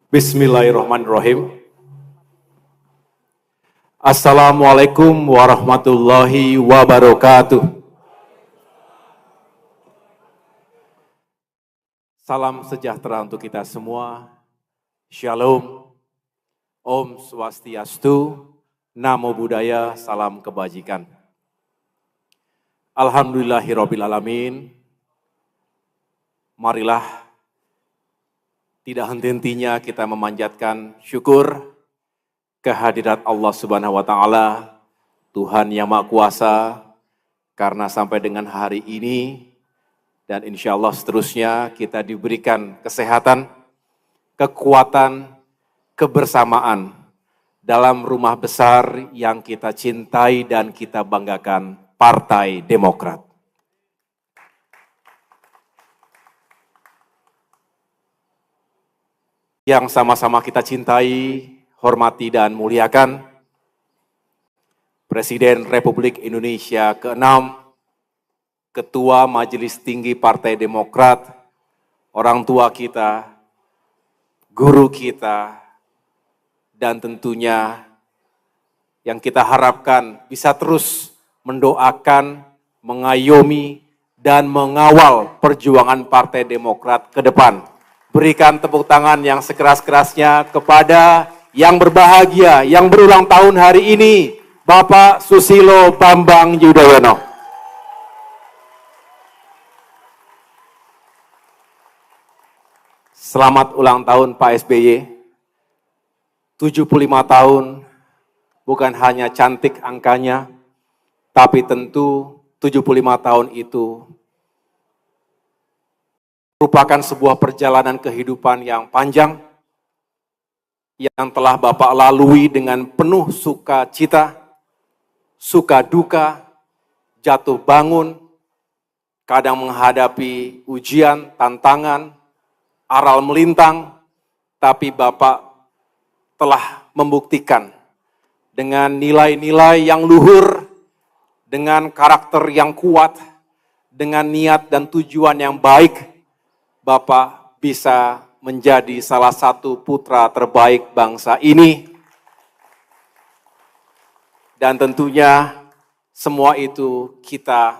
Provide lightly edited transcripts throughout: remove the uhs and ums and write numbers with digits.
Bismillahirrahmanirrahim. Assalamualaikum warahmatullahi wabarakatuh. Salam sejahtera untuk kita semua. Shalom. Om Swastiastu. Namo Buddhaya. Salam kebajikan. Alhamdulillahirabbil alamin. Marilah tidak henti-hentinya kita memanjatkan syukur kehadirat Allah Subhanahu wa taala, Tuhan yang Maha Kuasa, karena sampai dengan hari ini dan insya Allah seterusnya kita diberikan kesehatan, kekuatan, kebersamaan dalam rumah besar yang kita cintai dan kita banggakan, Partai Demokrat. Yang sama-sama kita cintai, hormati dan muliakan, Presiden Republik Indonesia ke-6, Ketua Majelis Tinggi Partai Demokrat, orang tua kita, guru kita, dan tentunya yang kita harapkan bisa terus mendoakan, mengayomi, dan mengawal perjuangan Partai Demokrat ke depan. Berikan tepuk tangan yang sekeras-kerasnya kepada yang berbahagia, yang berulang tahun hari ini, Bapak Susilo Bambang Yudhoyono. Selamat ulang tahun Pak SBY. 75 tahun, bukan hanya cantik angkanya, tapi tentu 75 tahun itu merupakan sebuah perjalanan kehidupan yang panjang, yang telah Bapak lalui dengan penuh sukacita, suka duka, jatuh bangun, kadang menghadapi ujian, tantangan, aral melintang, tapi Bapak telah membuktikan dengan nilai-nilai yang luhur, dengan karakter yang kuat, dengan niat dan tujuan yang baik, Bapak bisa menjadi salah satu putra terbaik bangsa ini. Dan tentunya semua itu kita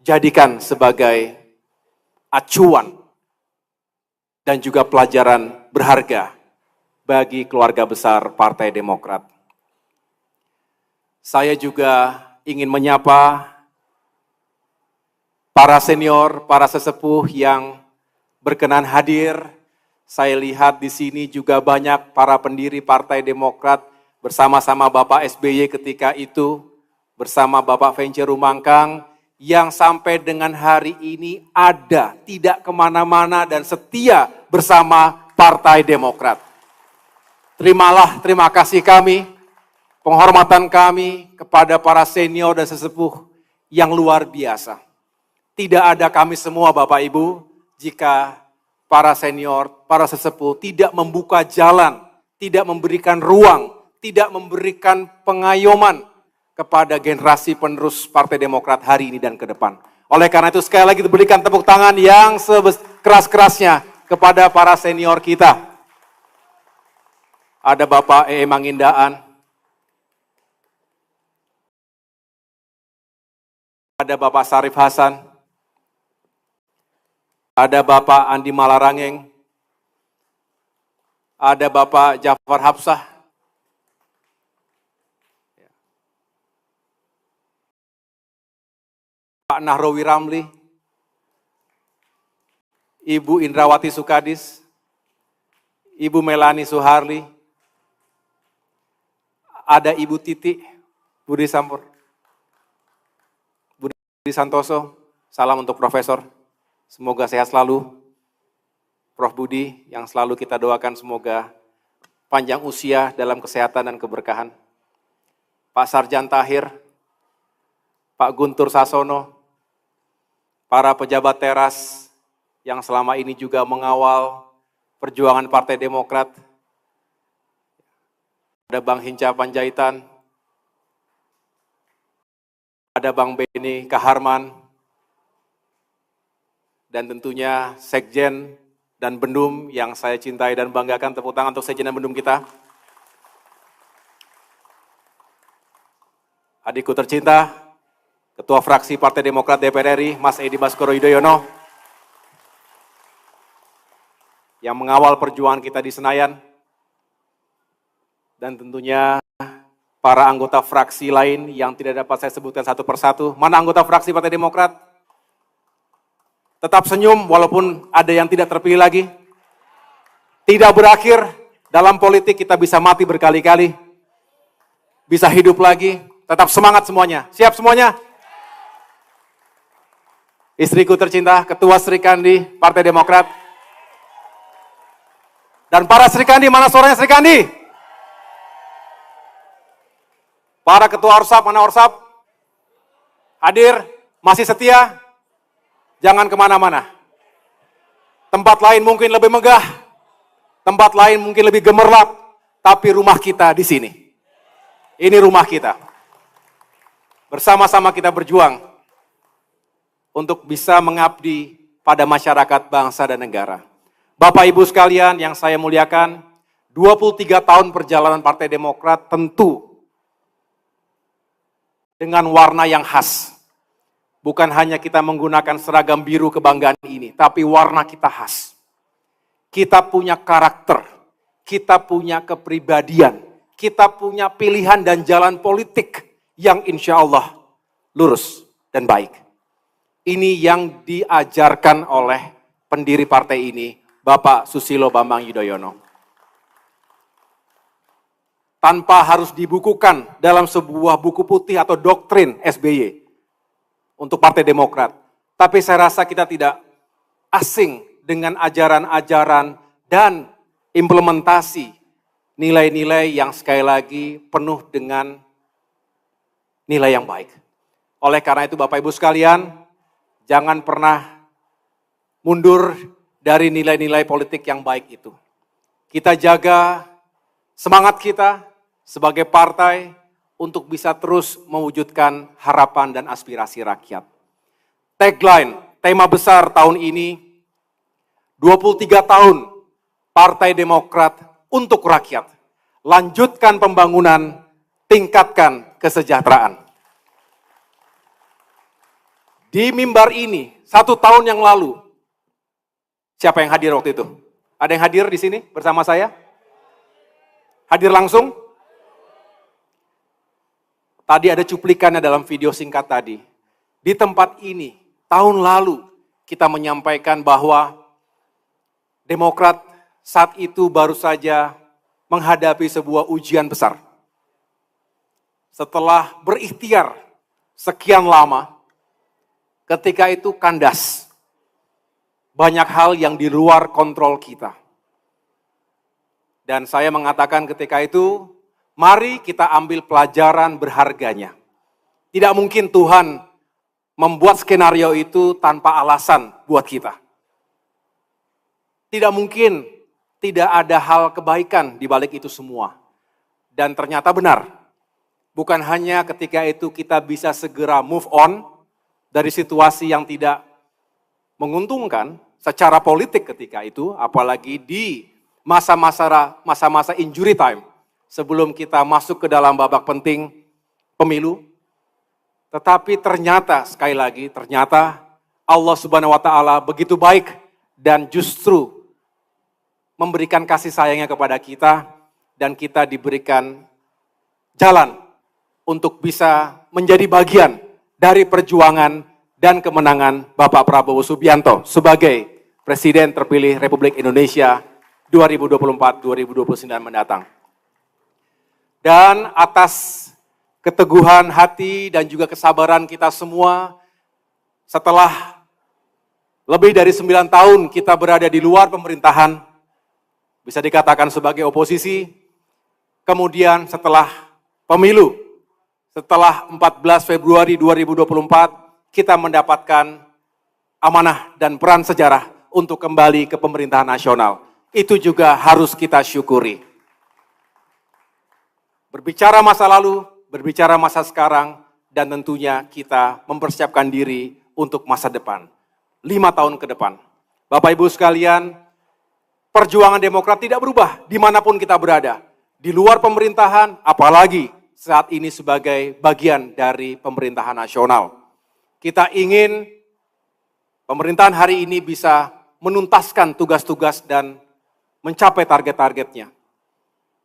jadikan sebagai acuan dan juga pelajaran berharga bagi keluarga besar Partai Demokrat. Saya juga ingin menyapa para senior, para sesepuh yang berkenan hadir. Saya lihat di sini juga banyak para pendiri Partai Demokrat bersama-sama Bapak SBY ketika itu, bersama Bapak Vence Rumangkang, yang sampai dengan hari ini ada, tidak kemana-mana dan setia bersama Partai Demokrat. Terima kasih kami, penghormatan kami kepada para senior dan sesepuh yang luar biasa. Tidak ada kami semua Bapak Ibu, jika para senior, para sesepuh tidak membuka jalan, tidak memberikan ruang, tidak memberikan pengayoman kepada generasi penerus Partai Demokrat hari ini dan ke depan. Oleh karena itu sekali lagi berikan tepuk tangan yang sekeras-kerasnya kepada para senior kita. Ada Bapak Mangindaan, ada Bapak Sarif Hasan, ada Bapak Andi Malarangeng, ada Bapak Jafar Hapsah, Pak Nahrawi Ramli, Ibu Indrawati Sukadis, Ibu Melani Suharli, ada Ibu Titi Budi Sampur, Budi Santoso, salam untuk Profesor. Semoga sehat selalu, Prof. Budi, yang selalu kita doakan semoga panjang usia dalam kesehatan dan keberkahan. Pak Sarjan Tahir, Pak Guntur Sasono, para pejabat teras yang selama ini juga mengawal perjuangan Partai Demokrat. Ada Bang Hinca Panjaitan, ada Bang Beni Kaharman, dan tentunya Sekjen dan Bendum yang saya cintai dan banggakan. Tepuk tangan untuk Sekjen dan Bendum kita. Adikku tercinta, Ketua Fraksi Partai Demokrat DPR RI, Mas Edi Baskoro Yudhoyono, yang mengawal perjuangan kita di Senayan, dan tentunya para anggota fraksi lain yang tidak dapat saya sebutkan satu persatu. Mana anggota fraksi Partai Demokrat? Tetap senyum walaupun ada yang tidak terpilih lagi. Tidak berakhir, dalam politik kita bisa mati berkali-kali, bisa hidup lagi. Tetap semangat semuanya. Siap semuanya? Istriku tercinta, Ketua Sri Kandi Partai Demokrat. Dan para Sri Kandi, mana suaranya Sri Kandi? Para Ketua Orsap, mana Orsap? Hadir, masih setia? Jangan kemana-mana. Tempat lain mungkin lebih megah, tempat lain mungkin lebih gemerlap, tapi rumah kita di sini. Ini rumah kita. Bersama-sama kita berjuang untuk bisa mengabdi pada masyarakat, bangsa, dan negara. Bapak Ibu sekalian yang saya muliakan, 23 tahun perjalanan Partai Demokrat tentu dengan warna yang khas. Bukan hanya kita menggunakan seragam biru kebanggaan ini, tapi warna kita khas. Kita punya karakter, kita punya kepribadian, kita punya pilihan dan jalan politik yang insya Allah lurus dan baik. Ini yang diajarkan oleh pendiri partai ini, Bapak Susilo Bambang Yudhoyono. Tanpa harus dibukukan dalam sebuah buku putih atau doktrin SBY untuk Partai Demokrat. Tapi saya rasa kita tidak asing dengan ajaran-ajaran dan implementasi nilai-nilai yang sekali lagi penuh dengan nilai yang baik. Oleh karena itu Bapak Ibu sekalian, jangan pernah mundur dari nilai-nilai politik yang baik itu. Kita jaga semangat kita sebagai partai untuk bisa terus mewujudkan harapan dan aspirasi rakyat. Tagline, tema besar tahun ini, 23 tahun Partai Demokrat untuk rakyat. Lanjutkan pembangunan, tingkatkan kesejahteraan. Di mimbar ini, 1 tahun yang lalu, siapa yang hadir waktu itu? Ada yang hadir di sini bersama saya? Hadir langsung? Tadi ada cuplikannya dalam video singkat tadi. Di tempat ini, tahun lalu, kita menyampaikan bahwa Demokrat saat itu baru saja menghadapi sebuah ujian besar. Setelah berikhtiar sekian lama, ketika itu kandas. Banyak hal yang di luar kontrol kita. Dan saya mengatakan ketika itu, mari kita ambil pelajaran berharganya. Tidak mungkin Tuhan membuat skenario itu tanpa alasan buat kita. Tidak mungkin tidak ada hal kebaikan di balik itu semua. Dan ternyata benar. Bukan hanya ketika itu kita bisa segera move on dari situasi yang tidak menguntungkan secara politik ketika itu, apalagi di masa-masa injury time sebelum kita masuk ke dalam babak penting pemilu. Tetapi ternyata, sekali lagi, ternyata Allah Subhanahu wa Ta'ala begitu baik dan justru memberikan kasih sayangnya kepada kita dan kita diberikan jalan untuk bisa menjadi bagian dari perjuangan dan kemenangan Bapak Prabowo Subianto sebagai Presiden terpilih Republik Indonesia 2024-2029 mendatang. Dan atas keteguhan hati dan juga kesabaran kita semua, setelah lebih dari 9 tahun kita berada di luar pemerintahan, bisa dikatakan sebagai oposisi, kemudian setelah pemilu, setelah 14 Februari 2024, kita mendapatkan amanah dan peran sejarah untuk kembali ke pemerintahan nasional. Itu juga harus kita syukuri. Berbicara masa lalu, berbicara masa sekarang, dan tentunya kita mempersiapkan diri untuk masa depan. 5 tahun ke depan. Bapak Ibu sekalian, perjuangan Demokrat tidak berubah dimanapun kita berada. Di luar pemerintahan, apalagi saat ini sebagai bagian dari pemerintahan nasional. Kita ingin pemerintahan hari ini bisa menuntaskan tugas-tugas dan mencapai target-targetnya.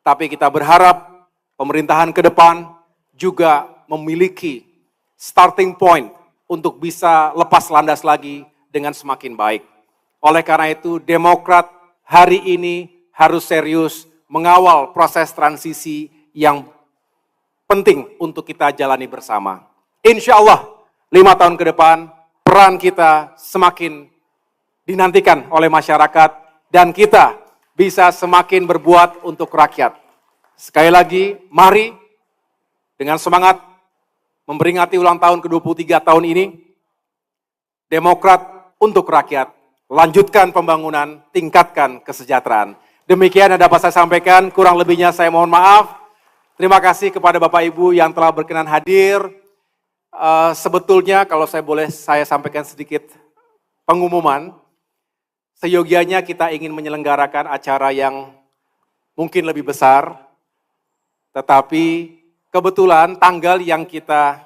Tapi kita berharap pemerintahan ke depan juga memiliki starting point untuk bisa lepas landas lagi dengan semakin baik. Oleh karena itu, Demokrat hari ini harus serius mengawal proses transisi yang penting untuk kita jalani bersama. Insya Allah, 5 tahun ke depan, peran kita semakin dinantikan oleh masyarakat dan kita bisa semakin berbuat untuk rakyat. Sekali lagi, mari dengan semangat memperingati ulang tahun ke-23 tahun ini, Demokrat untuk rakyat, lanjutkan pembangunan, tingkatkan kesejahteraan. Demikian yang dapat saya sampaikan, kurang lebihnya saya mohon maaf. Terima kasih kepada Bapak Ibu yang telah berkenan hadir. Sebetulnya kalau saya boleh saya sampaikan sedikit pengumuman, seyogianya kita ingin menyelenggarakan acara yang mungkin lebih besar, tetapi kebetulan tanggal yang kita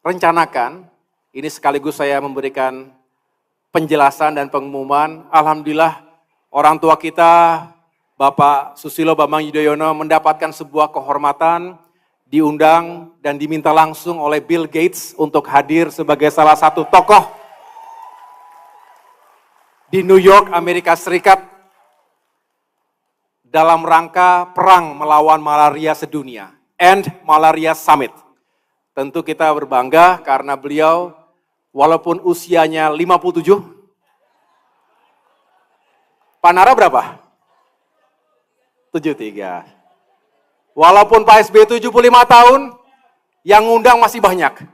rencanakan, ini sekaligus saya memberikan penjelasan dan pengumuman. Alhamdulillah orang tua kita, Bapak Susilo Bambang Yudhoyono mendapatkan sebuah kehormatan, diundang dan diminta langsung oleh Bill Gates untuk hadir sebagai salah satu tokoh di New York, Amerika Serikat, dalam rangka perang melawan malaria sedunia, End Malaria Summit. Tentu kita berbangga karena beliau walaupun usianya 57, Pak Nara berapa? 73. Walaupun Pak SBY 75 tahun, yang ngundang masih banyak.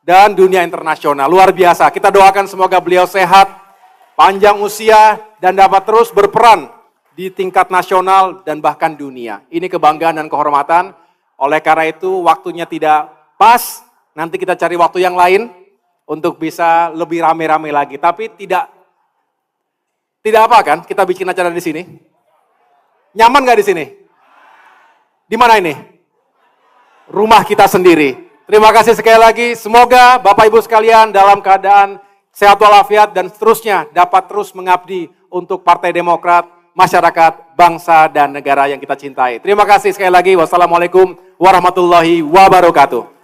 Dan dunia internasional, luar biasa. Kita doakan semoga beliau sehat, panjang usia, dan dapat terus berperan di tingkat nasional dan bahkan dunia. Ini kebanggaan dan kehormatan. Oleh karena itu, waktunya tidak pas. Nanti kita cari waktu yang lain untuk bisa lebih rame-rame lagi. Tapi tidak apa kan? Kita bikin acara di sini. Nyaman nggak di sini? Di mana ini? Rumah kita sendiri. Terima kasih sekali lagi. Semoga Bapak Ibu sekalian dalam keadaan sehat walafiat dan seterusnya dapat terus mengabdi untuk Partai Demokrat, masyarakat, bangsa, dan negara yang kita cintai. Terima kasih sekali lagi. Wassalamualaikum warahmatullahi wabarakatuh.